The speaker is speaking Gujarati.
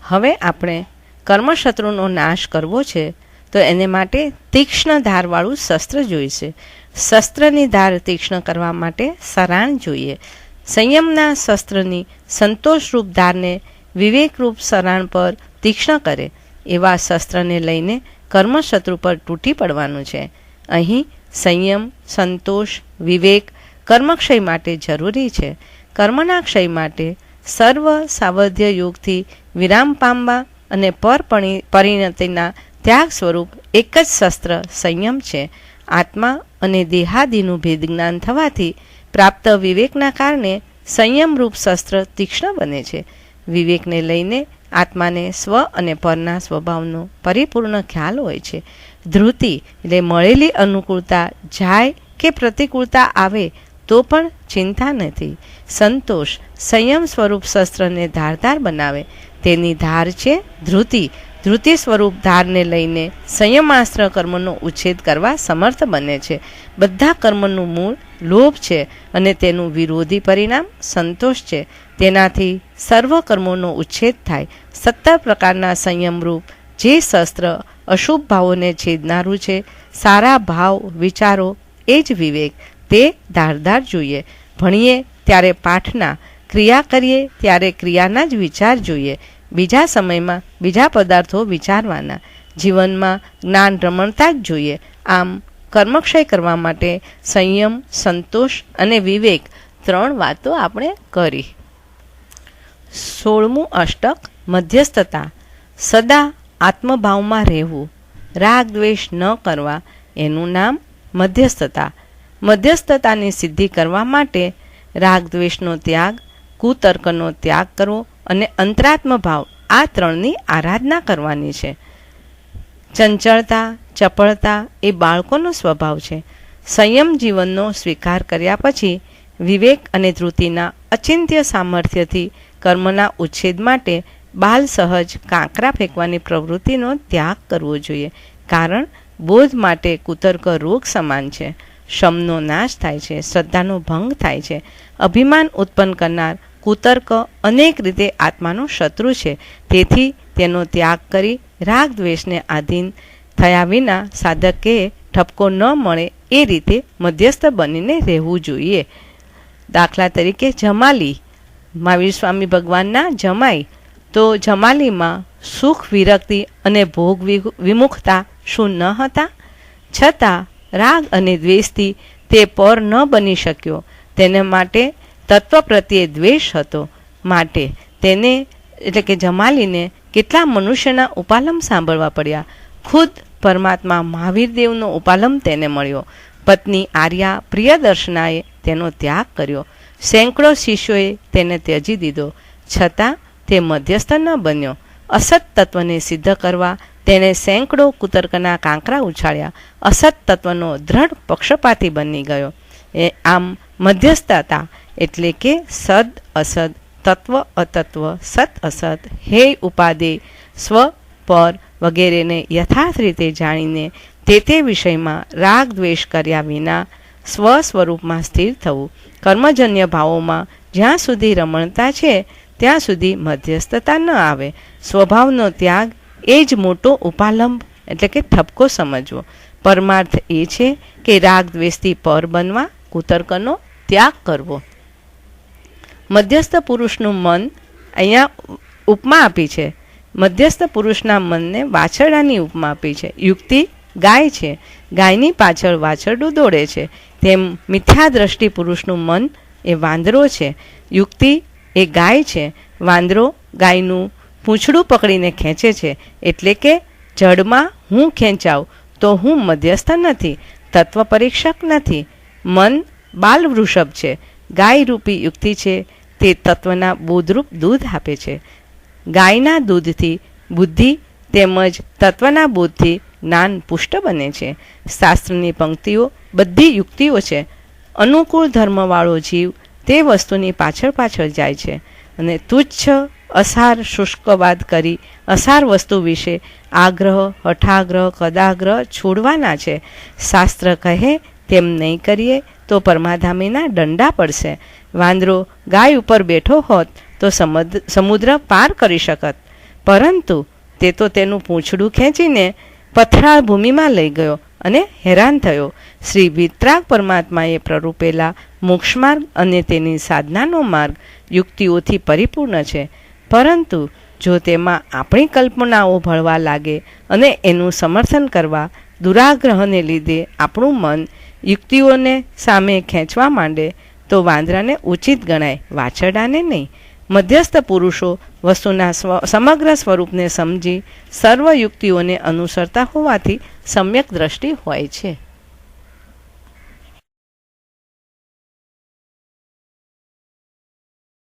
હવે આપણે કર્મશત્રુનો નાશ કરવો છે તો એને માટે તીક્ષ્ણ ધારવાળું શસ્ત્ર જોઈશે. શસ્ત્રની ધાર તીક્ષ્ણ કરવા માટે સરાણ જોઈએ. સંયમના શસ્ત્રની સંતોષરૂપ ધારને વિવેકરૂપ સરાણ પર તીક્ષ્ણ કરે એવા શસ્ત્રને લઈને કર્મશત્રુ પર તૂટી પડવાનું છે. અહીં સંયમ, સંતોષ, વિવેક કર્મક્ષય માટે જરૂરી છે. કર્મના ક્ષય માટે સર્વ સાવધ્ય યોગથી વિરામ પામવા અને પરિણતિના ત્યાગ સ્વરૂપ એક જ શસ્ત્ર સંયમ છે. આત્મા અને દેહાદિનું ભેદ જ્ઞાન થવાથી પ્રાપ્ત વિવેકના કારણે સંયમરૂપ શસ્ત્ર તીક્ષ્ણ બને છે. વિવેકને લઈને આત્માને સ્વ અને પરના સ્વભાવનો પરિપૂર્ણ ખ્યાલ હોય છે. ધૃતિ એટલે મળેલી અનુકૂળતા જાય કે પ્રતિકૂળતા આવે તો પણ ચિંતા નથી. સંતોષ સંયમ સ્વરૂપ શસ્ત્રને ધારદાર બનાવે તેની ધાર છે ધૃતિ. ધૃતિ સ્વરૂપ ધારને લઈને સંયમાસ્ત્ર કર્મનો ઉચ્છેદ કરવા સમર્થ બને છે. બધા કર્મનું મૂળ લોભ છે અને તેનું વિરોધી પરિણામ સંતોષ છે. તેનાથી સર્વ કર્મોનો ઉચ્છેદ થાય. 17 પ્રકારના સંયમરૂપ જે શસ્ત્ર અશુભ ભાવોને છેદનારું છે, સારા ભાવ વિચારો એ જ વિવેક, તે ધારદાર જોઈએ. ભણીએ ત્યારે પાઠના, ક્રિયા કરીએ ત્યારે ક્રિયાના જ વિચાર જોઈએ. બીજા સમયમાં બીજા પદાર્થો વિચારવાના. જીવનમાં જ્ઞાન રમણતા જ જોઈએ. આમ કર્મક્ષય કરવા માટે સંયમ, સંતોષ અને વિવેક 3 વાતો આપણે કરી. 16મું અષ્ટક મધ્યસ્થતા. સદા આત્મભાવમાં રહેવું, રાગ દ્વેષ ન કરવા, એનું નામ મધ્યસ્થતા. મધ્યસ્થતાની સિદ્ધિ કરવા માટે રાગ દ્વેષનો ત્યાગ, કુતર્કનો ત્યાગ કરવો અને અંતરાત્મ ભાવ, આ 3ની આરાધના કરવાની છે. ચંચળતા, ચપળતા એ બાળકોનો સ્વભાવ છે. સંયમ જીવનનો સ્વીકાર કર્યા પછી વિવેક અને ધૃતિના અચિંત્ય સામર્થ્યથી કર્મના ઉચ્છેદ માટે બાલ સહજ કાંકરા ફેંકવાની પ્રવૃત્તિનો ત્યાગ કરવો જોઈએ. કારણ બોધ માટે કુતર્ક રોગ સમાન છે. શમનો નાશ થાય છે, શ્રદ્ધાનો ભંગ થાય છે. અભિમાન ઉત્પન્ન કરનાર કુતર્ક અનેક રીતે આત્માનો શત્રુ છે. તેથી તેનો ત્યાગ કરી રાગ દ્વેષને આધીન થયા વિના સાધકે ઠપકો ન મળે એ રીતે મધ્યસ્થ બનીને રહેવું જોઈએ. દાખલા તરીકે જમાલી, મહાવીર સ્વામી ભગવાનના જમાઈ, તો જમાલીમાં સુખ, વિરક્તિ અને ભોગ વિમુખતા શું ન હતા? છતાં રાગ અને દ્વેષથી તે પર ન બની શક્યો. તેને માટે તત્વ પ્રત્યે દ્વેષ હતો. માટે તેને એટલે કે જમાલીને કેટલા મનુષ્યના ઉપાલમ સાંભળવા પડ્યા. ખુદ પરમાત્મા મહાવીર દેવનો ઉપાલમ તેને મળ્યો. પત્ની આર્યા પ્રિયદર્શનાએ તેનો ત્યાગ કર્યો. સેંકડો શિષ્યોએ તેને ત્યજી દીધો. છતાં તે મધ્યસ્થ ન બન્યો. અસત તત્વને સિદ્ધ કરવા તેણે સેંકડો કુતર્કના કાંકરા ઉછાળ્યા. અસત તત્વનો દ્રઢ પક્ષપાતી બની ગયો. આમ મધ્યસ્થતા એટલે કે સદ અસદ, તત્વ અતત્વ, સત અસત, હે ઉપાદે, સ્વ પર વગેરેને યથાર્થ રીતે જાણીને તે વિષયમાં રાગ દ્વેષ કર્યા વિના સ્વ સ્વરૂપમાં સ્થિર થવું. કર્મજન્ય ભાવોમાં જ્યાં સુધી રમણતા છે ત્યાં સુધી મધ્યસ્થતા ન આવે. સ્વભાવનો ત્યાગ એ જ મોટો ઉપાલંબ એટલે કે ઠપકો સમજવો. પરમાર્થ એ છે કે રાગ દ્વેષથી પર બનવા, કુતર્કનો ત્યાગ કરવો. મધ્યસ્થ પુરુષનું મન અહીંયા ઉપમા આપી છે. મધ્યસ્થ પુરુષના મનને વાછરડાની ઉપમા આપી છે. યુક્તિ ગાય છે, ગાયની પાછળ વાછરડું દોડે છે. તેમ મિથ્યા દ્રષ્ટિ પુરુષનું મન એ વાંદરો છે. યુક્તિ એ ગાય છે, વાંદરો ગાયનું પૂંછડું પકડીને ખેંચે છે. એટલે કે જડમાં હું ખેંચાવ તો હું મધ્યસ્થ નથી, તત્વ પરીક્ષક નથી. મન બાલ વૃષભ છે, ગાય રૂપી યુક્તિ છે, તે તત્વના બોધરૂપ દૂધ આપે છે. ગાયના દૂધથી બુદ્ધિ તેમજ તત્વના બોધથી જ્ઞાન પુષ્ટ બને છે. શાસ્ત્રની પંક્તિઓ બધી યુક્તિઓ છે. અનુકૂળ ધર્મવાળો જીવ તે વસ્તુની પાછળ પાછળ જાય છે અને તુચ્છ અસાર શુષ્કવાદ કરી અસાર વસ્તુ વિશે આગ્રહ, હઠાગ્રહ, કદાગ્રહ છોડવાના છે. શાસ્ત્ર કહે તેમ નહીં કરીએ તો પરમાધામીના દંડા પડશે. વાંદરો ગાય ઉપર બેઠો હોત તો સમુદ્ર પાર કરી શકત, પરંતુ તે તો તેનું પૂંછડું ખેંચીને પથરાળ ભૂમિમાં લઈ ગયો અને હેરાન થયો. શ્રી વિતરાગ પરમાત્માએ પ્રરૂપેલા મોક્ષમાર્ગ અને તેની સાધનાનો માર્ગ યુક્તિઓથી પરિપૂર્ણ છે, પરંતુ જો તેમાં આપણી કલ્પનાઓ ભળવા લાગે અને એનું સમર્થન કરવા દુરાગ્રહને લીધે આપણું મન યુક્તિઓને સામે ખેંચવા માંડે તો વાંદરાને ઉચિત ગણાય, વાછરડાને નહીં. મધ્યસ્થ પુરુષો વસ્તુના સમગ્ર સ્વરૂપને સમજી સર્વ યુક્તિઓને અનુસરતા હોવાથી સમ્યક દ્રષ્ટિ હોય છે.